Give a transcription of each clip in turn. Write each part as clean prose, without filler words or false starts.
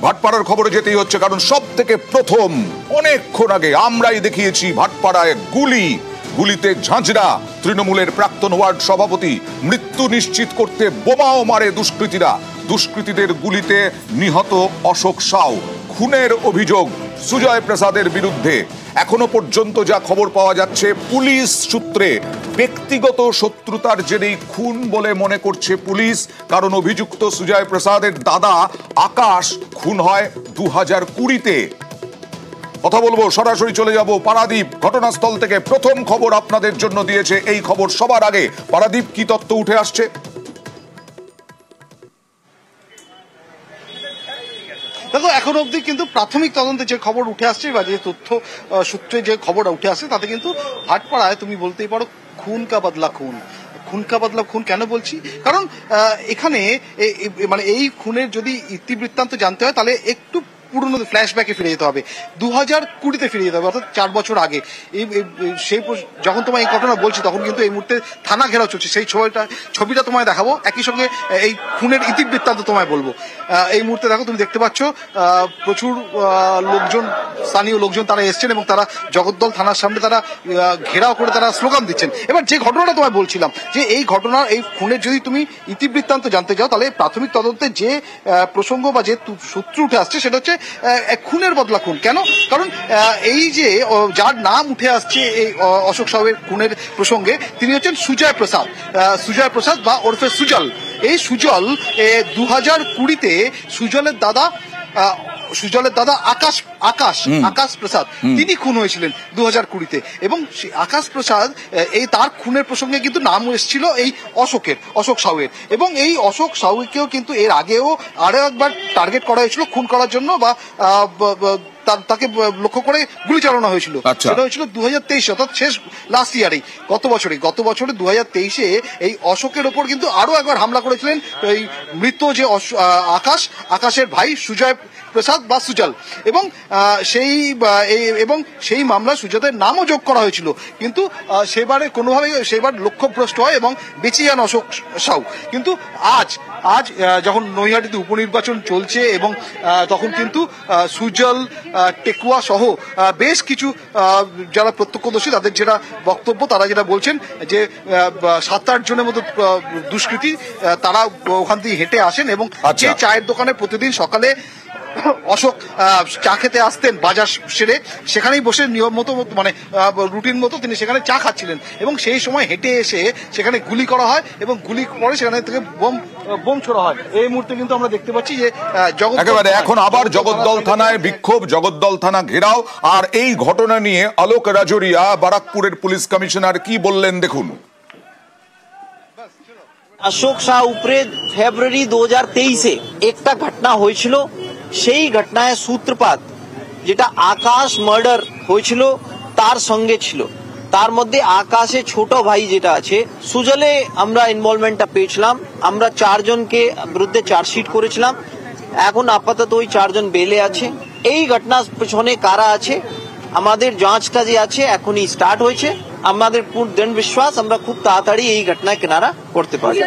ভাটপাড়ার খবরে যেতেই হচ্ছে, কারণ সব থেকে প্রথম অনেকক্ষণ আগে আমরাই দেখিয়েছি ভাটপাড়ায় গুলিতে ঝাঁঝরা তৃণমূলের প্রাক্তন ওয়ার্ড সভাপতি। মৃত্যু নিশ্চিত করতে বোমাও মারে দুষ্কৃতীদের গুলিতে নিহত অশোক সাউ। খুনের অভিযোগ সুজয় প্রসাদের বিরুদ্ধে। এখনো পর্যন্ত যা খবর পাওয়া যাচ্ছে, পুলিশ সূত্রে ব্যক্তিগত শত্রুতার জেরেই খুন বলে মনে করছে পুলিশ। কারণ অভিযুক্ত সুজয় প্রসাদের দাদা আকাশ খুন হয় 2020-তে। কথা বলবো, সরাসরি চলে যাব পারাদীপ ঘটনাস্থল থেকে। প্রথম খবর আপনাদের জন্য দিয়েছে এই খবর সবার আগে। পারাদীপ, কি তথ্য উঠে আসছে? দেখো, এখন অবধি কিন্তু প্রাথমিক তদন্তে যে খবর উঠে আসছে বা যে তথ্য সূত্রে যে খবরটা উঠে আসছে, তাতে কিন্তু ভাটপাড়ায় তুমি বলতেই পারো খুন কা বদলা খুন। কেন বলছি? কারণ এখানে মানে এই খুনের যদি ইতিবৃত্তান্ত জানতে হয়, তাহলে একটু পুরনো ফ্ল্যাশব্যাকে ফিরে যেতে হবে, 2020-তে ফিরে যেতে হবে, অর্থাৎ 4 বছর আগে। সেই যখন তোমায় এই ঘটনা বলছি, তখন কিন্তু এই মুহূর্তে থানা ঘেরাও চলছে। সেই ছবিটা তোমায় দেখাবো, একই সঙ্গে এই খুনের ইতিবৃত্তান্ত তোমায় বলবো। এই মুহূর্তে দেখো, তুমি দেখতে পাচ্ছ প্রচুর স্থানীয় লোকজন তারা এসছেন এবং তারা জগদ্দল থানার সামনে তারা ঘেরাও করে তারা স্লোগান দিচ্ছেন। এবার যে ঘটনাটা তোমায় বলছিলাম, যে এই খুনের যদি তুমি ইতিবৃত্তান্ত জানতে চাও, তাহলে প্রাথমিক তদন্তে যে প্রসঙ্গ বা যে সূত্র উঠে আসছে, সেটা হচ্ছে খুনের বদলা খুন। কেন? কারণ এই যে যার নাম উঠে আসছে এই অশোক সাউয়ের খুনের প্রসঙ্গে, তিনি হচ্ছেন সুজয় প্রসাদ বা ওরফে সুজল। এই সুজল 2020-তে সুজলের দাদা আকাশ প্রসাদ, তিনি খুন হয়েছিলেন 2020-তে। এবং আকাশ প্রসাদ তার খুনের প্রসঙ্গে কিন্তু নাম এসেছিল এই অশোক সাউয়ের। এবং এই অশোক সাউকেও কিন্তু এর আগেও আরো একবার টার্গেট করা হয়েছিল খুন করার জন্য, বা তাকে লক্ষ্য করে গুলি চালানো হয়েছিল। সেটা হয়েছিল 2023, অর্থাৎ শেষ লাস্ট ইয়ারেই, গত বছরে 2023-এ এই অশোকের ওপর কিন্তু আরো একবার হামলা করেছিলেন এই মৃত যে আকাশের ভাই সুজয় প্রসাদ বা সুজল। এবং সেই মামলা সুজয়দের নামও যোগ করা হয়েছিল, কিন্তু সেবার লক্ষ্যভ্রষ্ট হয় এবং বেঁচে যান অশোক সাউ। কিন্তু আজ যখন নৈহাটিতে উপনির্বাচন চলছে, এবং তখন কিন্তু সুজল, টেকুয়া সহ বেশ কিছু যারা প্রত্যক্ষদর্শী, তাদের যেটা বক্তব্য, তারা যেটা বলছেন যে 7-8 জনের মতো দুষ্কৃতী তারা ওখান থেকে হেঁটে আসেন এবং যে চায়ের দোকানে প্রতিদিন সকালে অশোক চা খেতে আসতেন, বাজার সেরে সেখানেই বসে নিয়ম মতো, মানে রুটিন মতো তিনি সেখানে চা খাচ্ছিলেন, এবং সেই সময় হেঁটে এসে সেখানে গুলি করা হয় এবং গুলি পরে সেখানে থেকে বোম ছোড়া হয়। এই মুহূর্তে কিন্তু আমরা দেখতে পাচ্ছি যে এখন আবার জগদ্দল থানায় বিক্ষোভ, জগদ্দল থানা ঘেরাও। আর এই ঘটনা নিয়ে আলোক রাজরিয়া, বারাকপুরের পুলিশ কমিশনার, কি বললেন দেখুন। অশোক সাউ উপরে ফেব্রুয়ারি 2023-এ একটা ঘটনা হয়েছিল। সেই ঘটনায় সূত্রপাত যেটা আকাশ মার্ডার হয়েছিল তার সঙ্গে ছিল। তার মধ্যে আকাশে ছোট ভাই যেটা আছে সুজলে আমরা ইনভলভমেন্টটা পেয়েছিলাম। আমরা 4 জনকে বিরুদ্ধে চার্জশিট করেছিলাম। এখন আপাতত ওই 4 জন বেলে আছে। এই ঘটনার পেছনে কারা আছে, আমাদের যাঁচটা যে আছে এখনই স্টার্ট হয়েছে। আমাদের পূর্ণ দৃঢ় বিশ্বাস আমরা খুব তাড়াতাড়ি এই ঘটনায় কিনারা করতে পারব।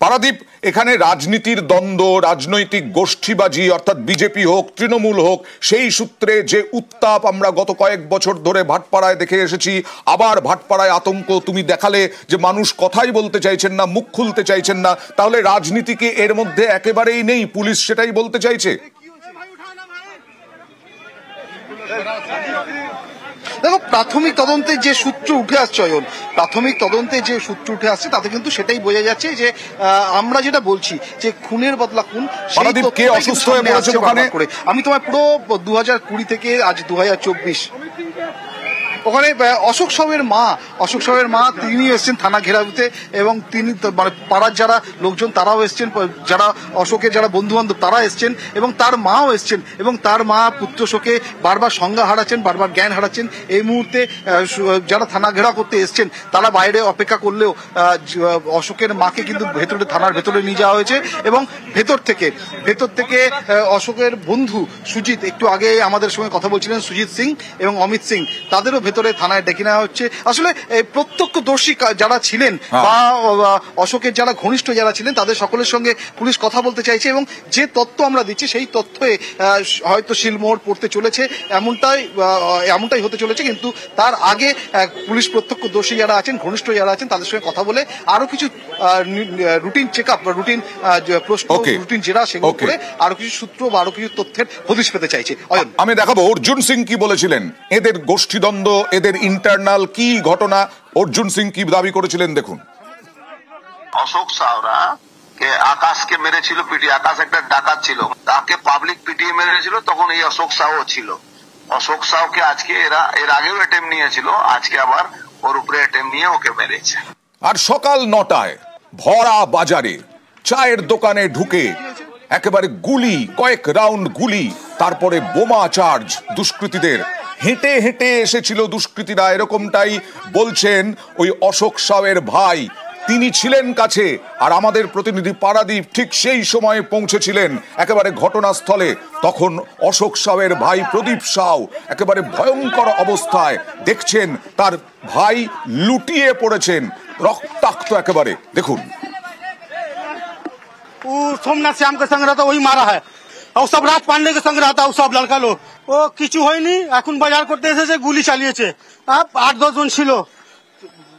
পারাদীপ, এখানে রাজনীতির দ্বন্দ্ব, রাজনৈতিক গোষ্ঠীবাজি, অর্থাৎ বিজেপি হোক, তৃণমূল হোক, সেই সূত্রে যে উত্তাপ আমরা গত কয়েক বছর ধরে ভাটপাড়ায় দেখে এসেছি। আবার ভাটপাড়ায় আতঙ্ক। তুমি দেখালে যে মানুষ কথাই বলতে চাইছেন না, মুখ খুলতে চাইছেন না। তাহলে রাজনীতি কি এর মধ্যে একেবারেই নেই? পুলিশ সেটাই বলতে চাইছে। দেখো, প্রাথমিক তদন্তে যে সূত্র উঠে আসছে, তাতে কিন্তু সেটাই বোঝা যাচ্ছে যে আমরা যেটা বলছি যে খুনের বদলা খুন। আমি তোমায় পুরো 2020 থেকে আজ 2024 ওখানে অশোক সাউয়ের মা তিনি এসছেন থানা ঘেরাওতে, এবং তিনি মানে পাড়ার যারা লোকজন তারাও এসছেন, যারা অশোকের যারা বন্ধু বান্ধব তারা এসছেন, এবং তার মাও এসছেন, এবং তার মা পুত্র শোকে বারবার সংজ্ঞা হারাচ্ছেন, বারবার জ্ঞান হারাচ্ছেন। এই মুহূর্তে যারা থানা ঘেরাও করতে এসছেন তারা বাইরে অপেক্ষা করলেও অশোকের মাকে কিন্তু থানার ভেতরে নিয়ে যাওয়া হয়েছে, এবং ভেতর থেকে অশোকের বন্ধু সুজিত, একটু আগে আমাদের সঙ্গে কথা বলছিলেন সুজিত সিং এবং অমিত সিং, তাদেরও ভেতরে ভেতরে থানায় ডেকে নেওয়া হচ্ছে। আসলে প্রত্যক্ষদর্শী যারা ছিলেন বা অশোকের যারা ঘনিষ্ঠ যারা ছিলেন তাদের সকলের সঙ্গে পুলিশ কথা বলতে চাইছে, এবং যে তথ্য আমরা দিচ্ছি সেই তথ্যে হয়তো শিলমোহর পড়তে চলেছে, এমনটাই হতে চলেছে। কিন্তু তার আগে পুলিশ প্রত্যক্ষদর্শী যারা আছেন, ঘনিষ্ঠ যারা আছেন, তাদের সঙ্গে কথা বলে আরো কিছু রুটিন চেক আপ বা রুটিন প্রশ্ন, রুটিন জেরা, সেগুলো করে আরো কিছু সূত্র বা আরো কিছু তথ্যের হদিশ পেতে চাইছে। আমি দেখাবো অর্জুন সিং কি বলেছিলেন, এদের গোষ্ঠীদ্বন্দ্ব, এদের ইন্টারনাল কি ঘটনা, অর্জুন সিং কি দাবি করেছিলেন দেখুন। অশোক সাহরা কে আকাশকে মেরেছিল, আকাশ একটা ডাকাত ছিল, তাকে পাবলিক পিটিয়ে মেরেছিল, তখন এই অশোক সাহ ছিল। অশোক সাহকে আজকে এর আগেও অ্যাটেম্প নিয়েছিল, আজকে আবার ওর উপরে অ্যাটেম্প নিয়ে ওকে মেরেছে। আর সকাল 9টায় ভরা বাজারে চায়ের দোকানে ঢুকে একেবারে গুলি, কয়েক রাউন্ড গুলি, তারপরে বোমা চার্জ দুষ্কৃতীদের। হেঁটে হেঁটে এসেছিল দুষ্কৃতীরা, এরকমটাই বলছেন ওই অশোক সাহের ভাই। তিনি ছিলেন কাছে, আর আমাদের প্রতিনিধি পারাদীপ ঠিক সেই সময়ে পৌঁছেছিলেন একেবারে ঘটনাস্থলে। তখন অশোক সাহের ভাই প্রদীপ সাউ একেবারে ভয়ঙ্কর অবস্থায়, দেখছেন তার ভাই লুটিয়ে পড়েছেন, রক্তাক্ত একেবারে। দেখুন, वो सोमनाथ श्याम के संग रहता वही मारा है, और सब राज पांडे के संग रहता सब लड़का लोग। ও কিছু হয়নি, এখন বাজার করতে এসেছে, গুলি চালিয়েছে। 8-10 জন ছিল,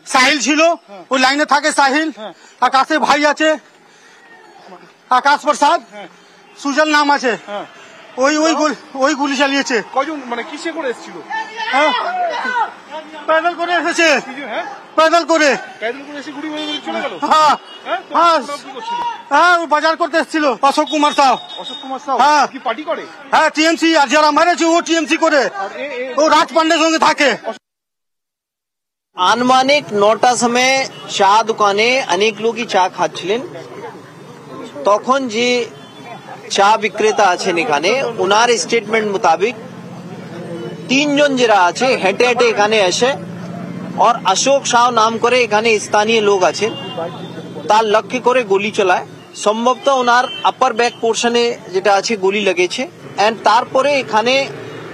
সাহিল ছিল, ওই লাইনে থাকে সাহিল, আকাশের ভাই আছে আকাশ প্রসাদ, সুজল নাম আছে, ওই গুলি চালিয়েছে। কয়জন, মানে কিসে করে এসেছিল? पैदल করে এসেছে, पैदल করে এসে গুলি মেরে চলে গেল। হ্যাঁ হ্যাঁ, ও বাজার করতে এসেছিল। অশোক কুমার সাউ। অশোক কুমার সাউ কি পার্টি করে? হ্যাঁ, টিএমসি। আর যারা মারেছে ও টিএমসি করে, ও রাজ পান্ডের সঙ্গে থাকে। আনুমানিক 9টার সময় চা দোকানে অনেক লোকই চা খাচ্ছিলেন। তখন যে চা বিক্রেতা আছেন এখানে, ওনার স্টেটমেন্ট মোতাবেক 3 জন যারা আছে হেঁটে হেঁটে এখানে এসে, और अशोक साव नाम করে এখানে স্থানীয় লোক আছেন, তার লক্ষ্য করে গুলি চালায়। সম্ভবত ওনার আপার ব্যাক পোর্শনে যেটা আছে গুলি লেগেছে, এন্ড তারপরে এখানে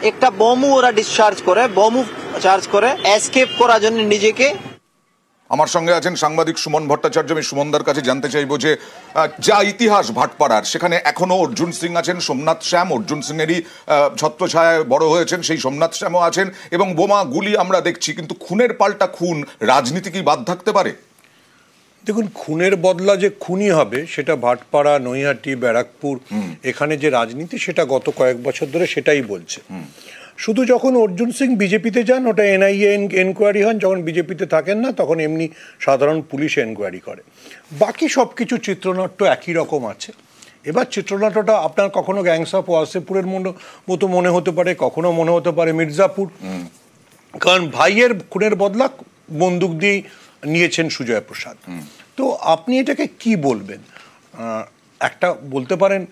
একটা বোমও ওরা ডিসচার্জ করে, বোমও চার্জ করে এসকেপ করার জন্য নিজেকে। আমার সঙ্গে আছেন সাংবাদিক সুমন ভট্টাচার্য। আমি সুমনদার কাছে জানতে চাইবো যে যা ইতিহাস ভাটপাড়ার, সেখানে এখনো অর্জুন সিং আছেন, সোমনাথ শ্যাম অর্জুন সিং এরই ছত্রছায়ায় বড় হয়েছেন, সেই সোমনাথ শ্যামও আছেন, এবং বোমা গুলি আমরা দেখছি। কিন্তু খুনের পাল্টা খুন, রাজনীতি কি বাদ থাকতে পারে? দেখুন, খুনের বদলা যে খুনই হবে সেটা ভাটপাড়া, নৈহাটি, ব্যারাকপুর, এখানে যে রাজনীতি সেটা গত কয়েক বছর ধরে সেটাই বলছে। শুধু যখন অর্জুন সিং বিজেপিতে যান ওটা এনআইএ এনকোয়ারি হন, যখন বিজেপিতে থাকেন না তখন এমনি সাধারণ পুলিশ এনকোয়ারি করে। বাকি সব কিছু চিত্রনাট্য একই রকম আছে। এবার চিত্রনাট্যটা আপনার কখনো গ্যাংস অফ ওয়াসেপুরের মতো মনে হতে পারে, কখনো মনে হতে পারে মির্জাপুর, কারণ ভাইয়ের খুনের বদলা বন্দুক দিয়ে নিয়েছেন সুজয় প্রসাদ। তো আপনি এটাকে কি বলবেন? একটা বলতে পারেন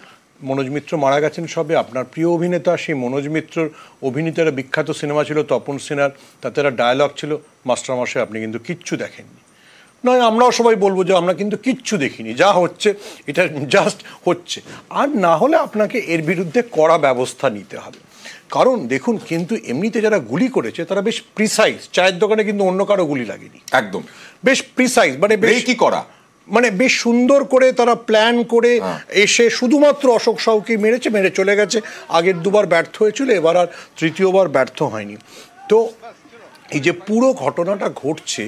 মনোজ মিত্র মারা গেছেন সবে, আপনার প্রিয় অভিনেতা, সেই মনোজ মিত্রর অভিনেতারা বিখ্যাত সিনেমা ছিল তপন সিনহার, তাতে একটা ডায়লগ ছিল, মাস্টারমশাই আপনি কিন্তু কিচ্ছু দেখেননি। নয়, আমরাও সবাই বলবো যে আমরা কিন্তু কিচ্ছু দেখিনি, যা হচ্ছে এটা জাস্ট হচ্ছে। আর না হলে আপনাকে এর বিরুদ্ধে কড়া ব্যবস্থা নিতে হবে। কারণ দেখুন, কিন্তু এমনিতে যারা গুলি করেছে তারা বেশ প্রিসাইজ। চায়ের দোকানে কিন্তু অন্য কারো গুলি লাগেনি, একদম বেশ প্রিসাইজ, মানে বেশ কি করা, মানে বেশ সুন্দর করে তারা প্ল্যান করে এসে শুধুমাত্র অশোক সাউকে মেরে চলে গেছে। আগের দুবার ব্যর্থ হয়েছিল, এবার আর তৃতীয়বার ব্যর্থ হয়নি। তো এই যে পুরো ঘটনাটা ঘটছে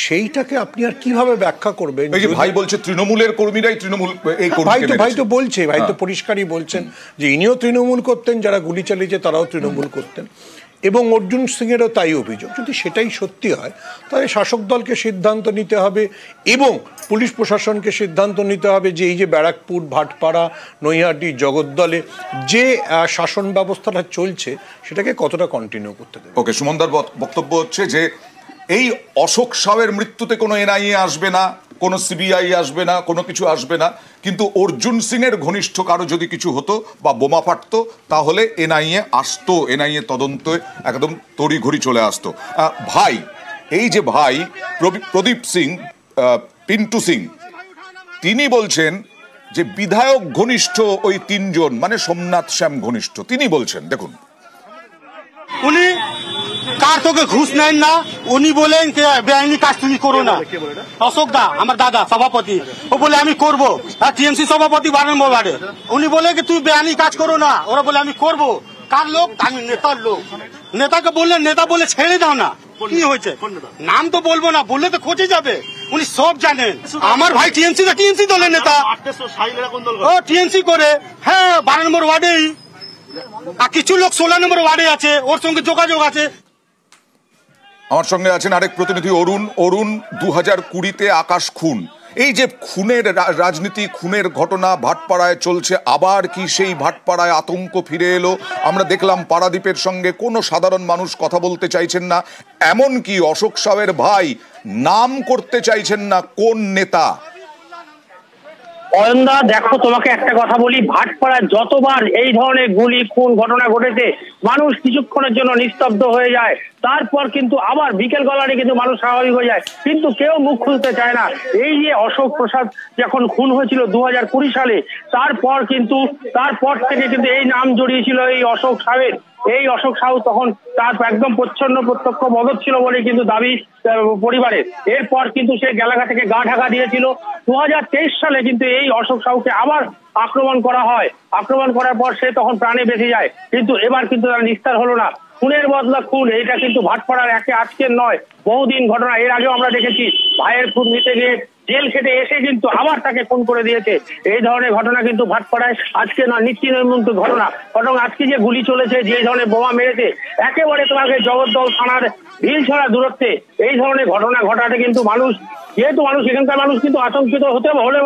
সেইটাকে আপনি আর কিভাবে ব্যাখ্যা করবেন? ভাই বলছে তৃণমূলের কর্মীরাই তৃণমূল, ভাই তো পরিষ্কারই বলছেন যে ইনিও তৃণমূল করতেন, যারা গুলি চালিয়েছে তারাও তৃণমূল করতেন, এবং অর্জুন সিংয়েরও তাই অভিযোগ। যদি সেটাই সত্যি হয় তাহলে শাসক দলকে সিদ্ধান্ত নিতে হবে এবং পুলিশ প্রশাসনকে সিদ্ধান্ত নিতে হবে যে এই যে ব্যারাকপুর, ভাটপাড়া, নৈহাটি, জগদ্দলে যে শাসন ব্যবস্থাটা চলছে সেটাকে কতটা কন্টিনিউ করতে দেবে। ওকে, সুমনদার বক্তব্য হচ্ছে যে এই অশোক সাহের মৃত্যুতে কোনো এনআইএ আসবে না, কোনো সিবিআই আসবে না, কোনো কিছু আসবে না, কিন্তু অর্জুন সিং এর ঘনিষ্ঠ কারো যদি কিছু হতো বা বোমা ফাটতো তাহলে এনআইএ আসতো, এনআইএ তদন্তে একদম তড়িঘড়ি চলে আসতো। ভাই, এই যে ভাই প্রদীপ সিং, পিন্টু সিং, তিনি বলছেন যে বিধায়ক ঘনিষ্ঠ ওই 3 জন, মানে সোমনাথ শ্যাম ঘনিষ্ঠ, তিনি বলছেন, দেখুন। উনি স্যার তোকে ঘুষ নেন না, উনি বলেন যে বেআইনি কাজ তুমি করো না। অশোক দা আমার দাদা সভাপতি, ও বলে আমি করবো, আর টিএমসি সভাপতি 12 নম্বর ওয়ার্ডে, উনি বলে কি তুই বেআইনি কাজ করো না, ওরা বলে আমি করবো। কার লোক? আমি নেতার লোক। নেতাকে বললেন, নেতা বলে ছেড়ে দাও না। কি হয়েছে? নাম তো বলবো না, বললে তো খোঁজে যাবে, উনি সব জানেন। আমার ভাই টিএমসি দলের নেতা, ও টিএমসি করে, হ্যাঁ 12 নম্বর ওয়ার্ডেই, আর কিছু লোক 16 নম্বর ওয়ার্ডে আছে, ওর সঙ্গে যোগাযোগ আছে। আমার সঙ্গে আছেন আরেক প্রতিনিধি অরুণ। 2020-তে আকাশ খুন, এই যে খুনের রাজনীতি, খুনের ঘটনা ভাটপাড়ায় চলছে, আবার কি সেই ভাটপাড়ায় আতঙ্ক ফিরে এলো? আমরা দেখলাম পারাদীপের সঙ্গে কোনো সাধারণ মানুষ কথা বলতে চাইছেন না, এমনকি অশোক সাহের ভাই নাম করতে চাইছেন না কোন নেতা। অয়নদা দেখো, তোমাকে একটা কথা বলি, ভাটপাড়ায় যতবার এই ধরনের গুলি খুন ঘটনা ঘটেছে মানুষ কিছুক্ষণের জন্য নিস্তব্ধ হয়ে যায়, তারপর কিন্তু আবার বিকেল গলারে কিন্তু মানুষ স্বাভাবিক হয়ে যায়, কিন্তু কেউ মুখ খুলতে চায় না। এই যে অশোক প্রসাদ যখন খুন হয়েছিল 2020 সালে, তারপর থেকে কিন্তু এই নাম জড়িয়েছিল এই অশোক সাহের। এই অশোক সাহু তখন তার একদম প্রত্যক্ষ মদত ছিল বলে কিন্তু দাবি পরিবারের। এরপর কিন্তু সে গেলাঘা থেকে গা ঢাকা দিয়েছিল। 2023 সালে কিন্তু এই অশোক সাহুকে আবার আক্রমণ করা হয়, আক্রমণ করার পর সে তখন প্রাণে বেঁচে যায়, কিন্তু এবার কিন্তু তার নিস্তার হলো না। খুনের বদলা খুন, এটা কিন্তু ভাটপাড়ার আজকের নয়, বহুদিন ঘটনা। এর আগেও আমরা দেখেছি ভাইয়ের খুন নিতে গিয়ে জেল খেটে এসে কিন্তু আবার তাকে খুন করে দিয়েছে। এই ধরনের ঘটনা কিন্তু ভাটপাড়ায় আজকে নয়, নিত্য নৈমিত্তিক ঘটনা। বরং আজকে যে গুলি চলেছে, যে ধরনের বোমা মেরেছে, একেবারে তোমাকে জগদ্দল থানার ঢিল ছড়া দূরত্বে এই ধরনের ঘটনা ঘটাতে কিন্তু এখানকার মানুষ কিন্তু আতঙ্কিত হতে হলে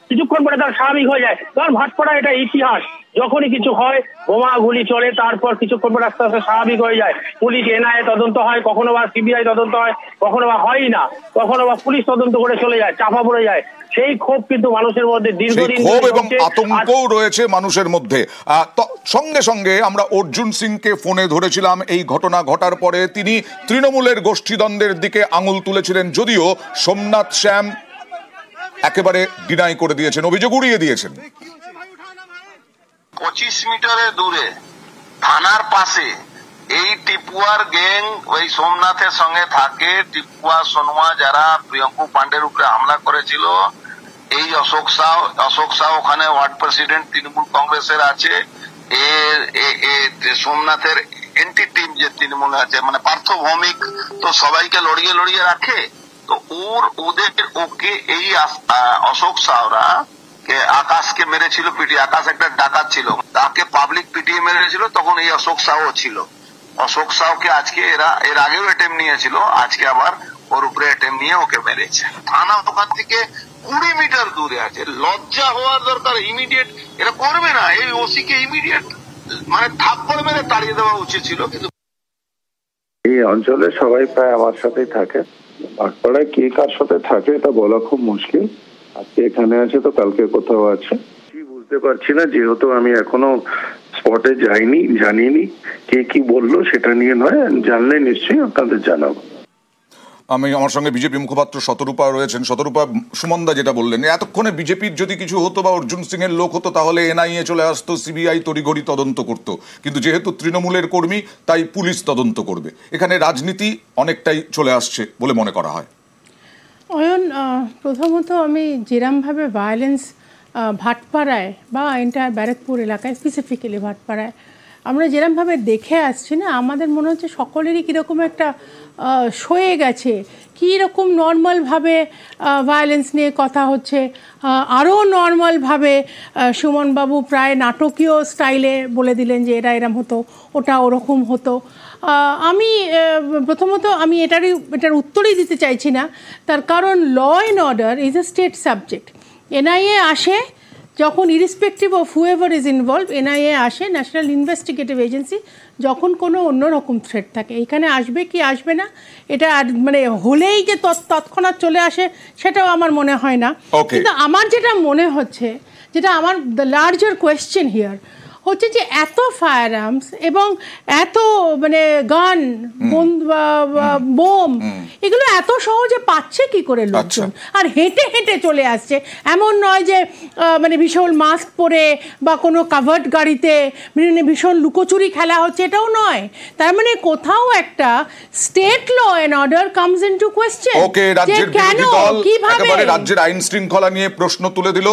কিছুক্ষণ পরে তার স্বাভাবিক হয়ে যায়। কারণ ভাটপাড়া এটা ইতিহাস, যখনই কিছু হয় বোমা গুলি চলে, তারপর কিছুক্ষণ পরে আস্তে আস্তে স্বাভাবিক হয়ে যায়। পুলিশ এনআইএ তদন্ত হয়, কখনো বা সিবিআই তদন্ত হয়, কখনো বা হয় না, কখনো বা পুলিশ তদন্ত করে চলে যায়, চাপা পড়ে যায়। সেই ক্ষোভ কিন্তু মানুষের মধ্যে দীর্ঘদিন ক্ষোভ এবং আতঙ্কও রয়েছে মানুষের মধ্যে। সঙ্গে সঙ্গে আমরা অর্জুন সিংকে ফোনে ধরেছিলাম এই ঘটনা ঘটার পরে। তিনি তৃণমূলের গোষ্ঠীদ্বন্দ্বের দিকে আঙুল তুলেছিলেন, যদিও সোমনাথ শ্যাম একেবারে ডিনাই করে দিয়েছেন, অভিযোগ উড়িয়ে দিয়েছেন। 25 মিটারের দূরে থানার পাশে এই টিপুয়ার গ্যাং ওই সোমনাথের সঙ্গে থাকে। টিপুয়া সোনুয়া যারা প্রিয়ঙ্কু পান্ডের উপরে হামলা করেছিল, এই অশোক সাহ ওখানে ওয়ার্ড প্রেসিডেন্ট তৃণমূল কংগ্রেসের আছে। সোমনাথের এন্টি টিম যে তৃণমূল আছে, মানে পার্থ ভৌমিক, তো সবাইকে লড়িয়ে রাখে। তো ওকে এই অশোক সাহরা আকাশকে মেরেছিল, আকাশ একটা ডাকাত ছিল, তাকে পাবলিক পিটিয়ে মেরেছিল, তখন এই অশোক সাহ ছিল। অশোক সাহকে আজকে এর আগেও অ্যাটেম্প নিয়েছিল, আজকে আবার ওর উপরে অ্যাটেম্প নিয়ে ওকে মেরেছে। থানা ওখান থেকে 20 মিটার দূরে আছে। লজ্জা হওয়ার দরকার, ইমিডিয়েট এটা করবে না, এই ওসি কে ইমিডিয়েট মানে থাপ্পড় মেরে তাড়িয়ে দেওয়া উচিত ছিল। কিন্তু এই অঞ্চলে সবাই প্রায় আমার সাথেই থাকে, ভাটপাড়ায় কে কার সাথে থাকে এটা বলা খুব মুশকিল। আজকে এখানে আছে তো কালকে কোথাও আছে, কি বুঝতে পারছি না, যেহেতু আমি এখনো স্পটে যাইনি, জানিনি কে কি বললো, সেটা নিয়ে নয়, জানলে নিশ্চয়ই আপনাদের জানাবো। আমার সঙ্গে বিজেপি মুখপাত্র শতরূপা রয়েছেন। শতরূপা, সুমনদা যেটা বললেন, এতক্ষণে বিজেপির যদি কিছু হতো বা অর্জুন সিং এর লোক হতো, তাহলে এনআইএ চলে আসতো, সিবিআই তড়িঘড়ি তদন্ত করতো, কিন্তু যেহেতু তৃণমূলের কর্মী তাই পুলিশ তদন্ত করবে। এখানে রাজনীতি অনেকটাই চলে আসছে বলে মনে করা হয়। অয়ন, প্রথমত আমি যেরমভাবে ভায়োলেন্স ভাটপাড়ায় বা এন্টায়ার ব্যারাকপুর এলাকায়, স্পেসিফিক্যালি ভাটপাড়ায় আমরা যেরমভাবে দেখে আসছি না, আমাদের মনে হচ্ছে সকলেরই কীরকম একটা সয়ে গেছে, কীরকম নর্মালভাবে ভায়োলেন্স নিয়ে কথা হচ্ছে। আরও নর্মালভাবে সুমনবাবু প্রায় নাটকীয় স্টাইলে বলে দিলেন যে এরম হতো, ওটা ওরকম হতো। আমি প্রথমত আমি এটার উত্তরই দিতে চাইছি না, তার কারণ law and order is a state subject. NIA আসে যখন, irrespective of whoever is involve, NIA আসে, ন্যাশনাল ইনভেস্টিগেটিভ এজেন্সি, যখন কোনো অন্যরকম থ্রেট থাকে। এইখানে আসবে কি আসবে না, এটা মানে হলেই যে তৎক্ষণাৎ চলে আসে সেটাও আমার মনে হয় না। কিন্তু আমার যেটা মনে হচ্ছে, যেটা আমার দ্য লার্জার কোয়েশ্চেন হিয়ার, হচ্ছে যে এত ফায়ার আর্মস এবং এত মানে গান বোম এগুলো এত সহজে পাচ্ছে কি করে লোকজন, আর হেঁটে হেঁটে চলে আসছে। এমন নয় যে মানে ভীষণ মাস্ক পরে বা কোনো কাভার্ড গাড়িতে ভীষণ লুকোচুরি খেলা হচ্ছে, এটাও নয়। তার মানে কোথাও একটা state law and order comes into question. Okay, রাজ্যের বিরোধী দল একেবারে রাজ্যের আইন শৃঙ্খলা নিয়ে প্রশ্ন তুলে দিল।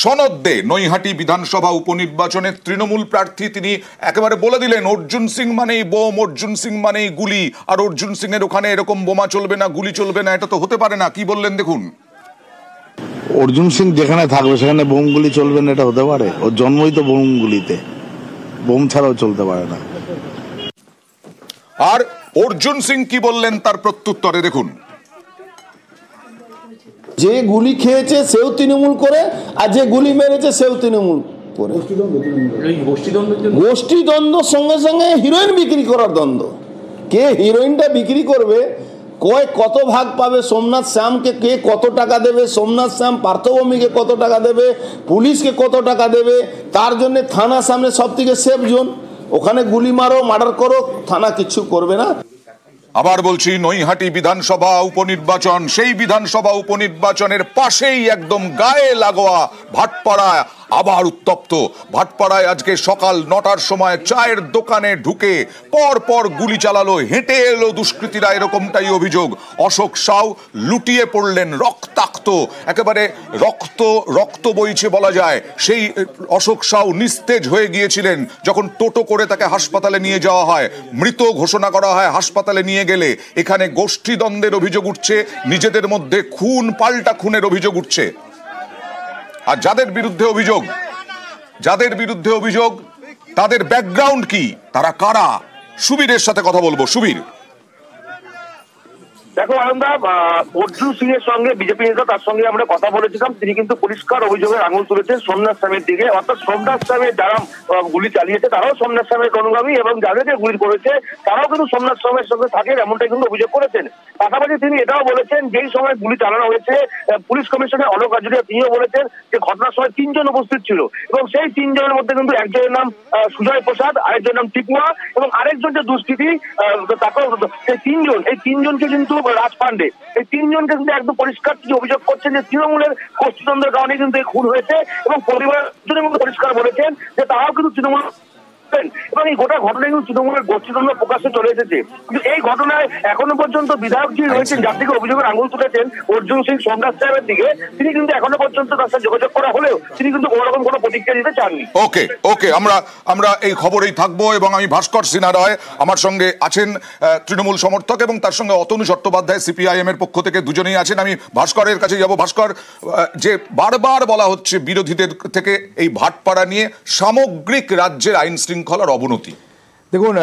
সনদ দে নৈহাটি বিধানসভা উপনির্বাচনে তৃণমূল প্রার্থী তিনি একেবারে বলে দিলেন অর্জুন সিং মানেই বোম, অর্জুন সিং মানেই গুলি, আর অর্জুন সিং এর ওখানে এরকম বোমা চলবে না, গুলি চলবে না, এটা তো হতে পারে না। কি বললেন দেখুন। অর্জুন সিং যেখানে থাকবে সেখানে বোম গুলি চলবে না, এটা হতে পারে? ওর জন্মই তো বোম গুলিতে, বোম ছাড়াও চলতে পারে না। আর অর্জুন সিং কি বললেন তার প্রত্যুত্তরে দেখুন। যে গুলি খেয়েছে সেও তৃণমূল করে, আর যে গুলি মেরেছে সেও তৃণমূল করে। গোষ্ঠী দ্বন্দ্ব সঙ্গে সঙ্গে হিরোইন বিক্রি করার দ্বন্দ্ব। কে হিরোইনটা বিক্রি করবে, কত ভাগ পাবে, সোমনাথ শ্যামকে কে কত টাকা দেবে, সোমনাথ শ্যাম পার্থভূমিকে কত টাকা দেবে, পুলিশকে কত টাকা দেবে, তার জন্য থানা সামনে সব থেকে সেফ জোন। ওখানে গুলি মারো, মার্ডার করো, থানা কিছু করবে না। আবার বলছি, নৈহাটি বিধানসভা উপনির্বাচন, সেই বিধানসভা উপনির্বাচনের পাশেই একদম গায়ে লাগোয়া ভাটপাড়া আবার উত্তপ্ত। ভাটপাড়ায় আজকে সকাল 9টার সময় চায়ের দোকানে ঢুকে পর পর গুলি চালালো, হেঁটে এলো দুষ্কৃতীরা, এরকমটাই অভিযোগ। অশোক সাউ লুটিয়ে পড়লেন, রক্তাক্ত, একেবারে রক্ত বইছে বলা যায়। সেই অশোক সাউ নিস্তেজ হয়ে গিয়েছিলেন যখন টোটো করে তাকে হাসপাতালে নিয়ে যাওয়া হয়, মৃত ঘোষণা করা হয়। হাসপাতালে নিয়ে গেলে এখানে গোষ্ঠীদ্বন্দ্বের অভিযোগ উঠছে, নিজেদের মধ্যে খুন পাল্টা খুনের অভিযোগ উঠছে। আর যাদের বিরুদ্ধে অভিযোগ তাদের ব্যাকগ্রাউন্ড কি, তারা কারা? সুবীরের সাথে কথা বলবো। সুবীর, দেখো আনন্দা, অর্জুন সিং এর সঙ্গে বিজেপি নেতা, তার সঙ্গে আমরা কথা বলেছিলাম, তিনি কিন্তু পরিষ্কার অভিযোগের আঙুল তুলেছেন সোমনাথ স্বামীর দিকে। অর্থাৎ সোমনাথ স্বামীর যারা গুলি চালিয়েছে তারাও সোমনাথ স্বামীর অনুগামী, এবং যাদেরকে গুলি করেছে তারাও কিন্তু সোমনাথ স্বামীর সঙ্গে থাকে, এমনটাই কিন্তু অভিযোগ করেছেন। পাশাপাশি তিনি এটাও বলেছেন, যেই সময় গুলি চালানো হয়েছে পুলিশ কমিশনার অলোক আজুরিয়া তিনিও বলেছেন যে ঘটনার সময় 3 জন উপস্থিত ছিল, এবং সেই 3 জনের মধ্যে কিন্তু একজনের নাম সুজয় প্রসাদ, আরেকজনের নাম টিপুয়া, এবং আরেকজন যে দুষ্কৃতী তাকে, এই 3 জন, এই 3 জনকে কিন্তু রাজ পান্ডে, এই 3 জনকে কিন্তু একদম পরিষ্কার অভিযোগ করছেন যে তৃণমূলের গোষ্ঠীদ্বন্দ্বের কারণে কিন্তু এই খুন হয়েছে, এবং পরিবারের মধ্যে পরিষ্কার বলেছেন যে তারাও কিন্তু তৃণমূল, এবং এই গোটা ঘটনায় কিন্তু তৃণমূলের গোষ্ঠীদ্বন্দ্ব প্রকাশ্যে চলে এসেছে। কিন্তু এই ঘটনায় এখনো পর্যন্ত বিধায়ক যিনি রয়েছেন, যার দিকে অভিযোগের আঙুল তুলেছেন অর্জুন সিং সোমনাথ সাহেবের দিকে, তিনি কিন্তু এখনো পর্যন্ত তার সাথে যোগাযোগ করা হলেও তিনি কিন্তু কোনো রকম কোনো প্রতিক্রিয়া দিতে চাননি। ওকে, আমরা এই খবরেই থাকবো, এবং আমি ভাস্কর সিনহা রায়, আমার সঙ্গে আছেন তৃণমূল সমর্থক, এবং তার সঙ্গে অতনু চট্টোপাধ্যায় সিপিআইএম এর পক্ষ থেকে, দুজনেই আছেন। আমি ভাস্করের কাছে যাব। ভাস্কর, যে বারবার বলা হচ্ছে বিরোধীদের থেকে এই ভাটপাড়া নিয়ে সামগ্রিক রাজ্যের আইন শৃঙ্খলার অবনতি। দেখুন,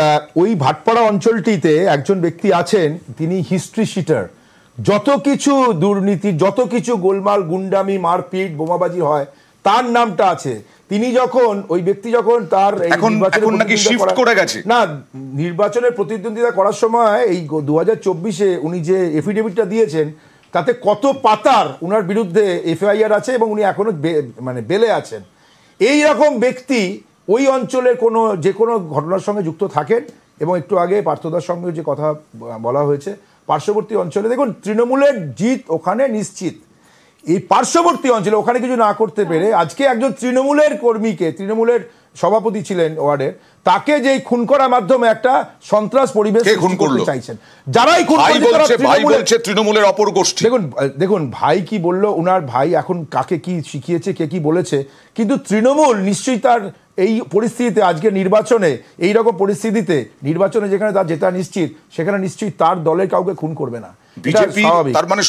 ওই ভাটপাড়া অঞ্চলটিতে একজন ব্যক্তি আছেন, তিনি হিস্ট্রি শিটার। যত কিছু দুর্নীতি, যত কিছু গোলমাল, গুন্ডামি, মারপিট, বোমাবাজি হয়, তার নামটা আছে। তিনি যখন, ওই ব্যক্তি যখন তার নির্বাচনের প্রতিদ্বন্দ্বিতা করার সময় এই 2024-এ উনি যে এফিডেভিটটা দিয়েছেন, তাতে কত পাতার উনার বিরুদ্ধে এফআইআর আছে, এবং উনি এখনো মানে বেলে আছেন। এই রকম ব্যক্তি ওই অঞ্চলের যে কোনো ঘটনার সঙ্গে যুক্ত থাকেন। এবং একটু আগে পার্থদার সঙ্গে যে কথা বলা হয়েছে, পার্শ্ববর্তী অঞ্চলে দেখুন তৃণমূলের জিত ওখানে নিশ্চিত। এই পার্শ্ববর্তী অঞ্চলে ওখানে কিছু না করতে পেরে আজকে একজন তৃণমূলের কর্মীকে, তৃণমূলের সভাপতি ছিলেন ওয়ার্ডের, তাকে যে খুন করার মাধ্যমে একটা সন্ত্রাস পরিবেশ করতে চাইছেন। যারাই খুন বলছে তৃণমূলের অপর গোষ্ঠী। দেখুন ভাই কি বললো, ওনার ভাই এখন কাকে কি শিখিয়েছে, কে কি বলেছে, কিন্তু তৃণমূল নিশ্চয়ই তার এই পরিস্থিতিতে, আজকে নির্বাচনে এইরকম পরিস্থিতিতে, নির্বাচনে যেখানে তার জেতা নিশ্চিত, সেখানে নিশ্চয়ই তার দলের কাউকে খুন করবে না। বিজেপি তার মানে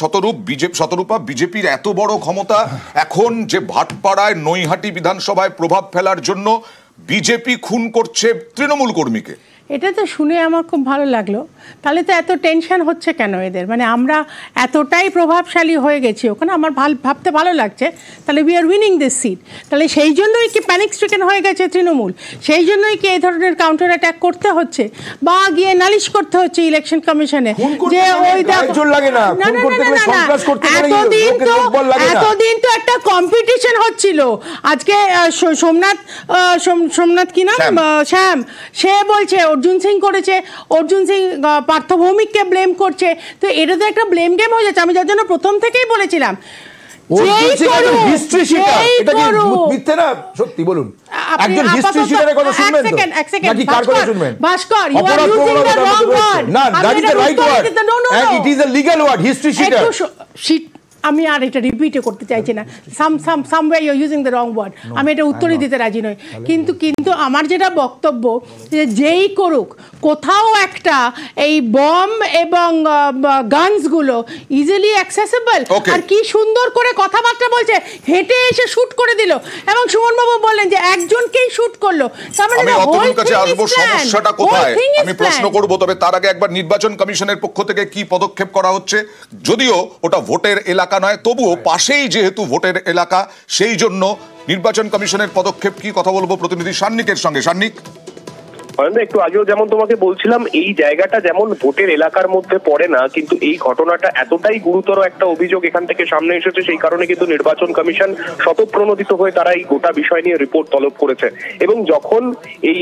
শতরূপা বিজেপির এত বড় ক্ষমতা এখন যে ভাটপাড়ায় নৈহাটি বিধানসভায় প্রভাব ফেলার জন্য বিজেপি খুন করছে তৃণমূল কর্মীকে। এটা তো শুনে আমার খুব ভালো লাগলো। তাহলে তো এত টেনশন হচ্ছে কেন এদের? মানে আমরা এতটাই প্রভাবশালী হয়ে গেছি ওখানে, আমার ভাবতে ভালো লাগছে। তাহলে we are winning this seat. তাহলে সেই জন্যই কি প্যানিক স্ট্রিকেন হয়ে গেছে তৃণমূল? সেই জন্যই কি এই ধরনের কাউন্টার অ্যাটাক করতে হচ্ছে বা গিয়ে নালিশ করতে হচ্ছে ইলেকশন কমিশনে যে ওই এতদিন তো একটা কম্পিটিশন হচ্ছিল। আজকে সোমনাথ কি নাম, শ্যাম, সে বলছে অর্জুন সিং করেছে, অর্জুন সিং পার্থ ভৌমিককে ব্লেম করছে। তো এটা তো একটা ব্লেম গেম হয়ে যাচ্ছে। আমি যার জন্য প্রথম থেকেই বলেছিলাম আমি আর এটা রিপিটে করতে চাইছি না। Somewhere you are using the wrong word. আমি এটা উত্তরই দিতে রাজি নই। কিন্তু আমার যেটা বক্তব্য যে যেই করুক, কোথাও একটা এই বম এবং গানসগুলো ইজিলি অ্যাক্সেসিবল। আর কি সুন্দর করে কথাবার্তা বলছে, হেঁটে এসে শুট করে দিল এবং সুমনবাবু বললেন যে একজনকেই শুট করলো। আমি অতনুর কাছে আসবো, সমস্যাটা কোথায় আমি প্রশ্ন করব। তবে তার আগে একবার নির্বাচন কমিশনের পক্ষ থেকে কি পদক্ষেপ করা হচ্ছে? যদিও ওটা ভোটের এলাকা নয়, তবুও পাশেই যেহেতু ভোটের এলাকা, সেই জন্য নির্বাচন কমিশনের পদক্ষেপ কি, কথা বলবো প্রতিনিধি সান্নিকের সঙ্গে। সান্নিক, একটু আগেও যেমন তোমাকে বলছিলাম, এই জায়গাটা যেমন ভোটের এলাকার মধ্যে পড়ে না, কিন্তু এই ঘটনাটা এতটাই গুরুতর একটা অভিযোগ এখান থেকে সামনে এসেছে, সেই কারণে কিন্তু নির্বাচন কমিশন স্বতঃপ্রণোদিত হয়ে তারা এই গোটা বিষয় নিয়ে রিপোর্ট তলব করেছে। এবং যখন এই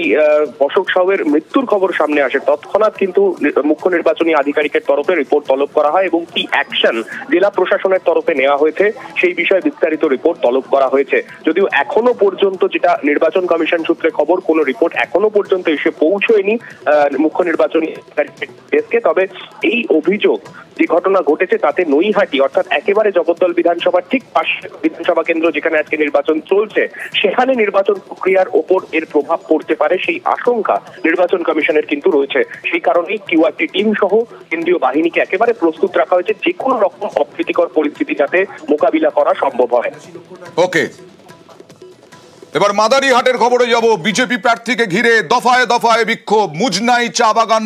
অশোক সাউয়ের মৃত্যুর খবর সামনে আসে, তৎক্ষণাৎ কিন্তু মুখ্য নির্বাচনী আধিকারিকের তরফে রিপোর্ট তলব করা হয় এবং কি অ্যাকশন জেলা প্রশাসনের তরফে নেওয়া হয়েছে সেই বিষয়ে বিস্তারিত রিপোর্ট তলব করা হয়েছে। যদিও এখনো পর্যন্ত, যেটা নির্বাচন কমিশন সূত্রে খবর, কোনো রিপোর্ট এখনো পর্যন্ত সে পৌঁছয়নি মুখ্য নির্বাচনী ডেস্কে। তবে এই অভিযোগ, যে ঘটনা ঘটেছে তাতে নৈহাটি অর্থাৎ একেবারে জগদ্দল বিধানসভার ঠিক পাশে বিধানসভা কেন্দ্র যেখানে আজকে নির্বাচন চলছে, সেখানে নির্বাচন প্রক্রিয়ার ওপর এর প্রভাব পড়তে পারে সেই আশঙ্কা নির্বাচন কমিশনের কিন্তু রয়েছে। সেই কারণেই কিউআরটি টিম সহ কেন্দ্রীয় বাহিনীকে একেবারে প্রস্তুত রাখা হয়েছে যে কোনো রকম অপ্রীতিকর পরিস্থিতি যাতে মোকাবিলা করা সম্ভব হয়। ওকে, এবার মাদারিহাটের খবরে যাব। বিজেপি প্রার্থীকে ঘিরে দফায় দফায় বিক্ষোভ। মুজনাই চা বাগান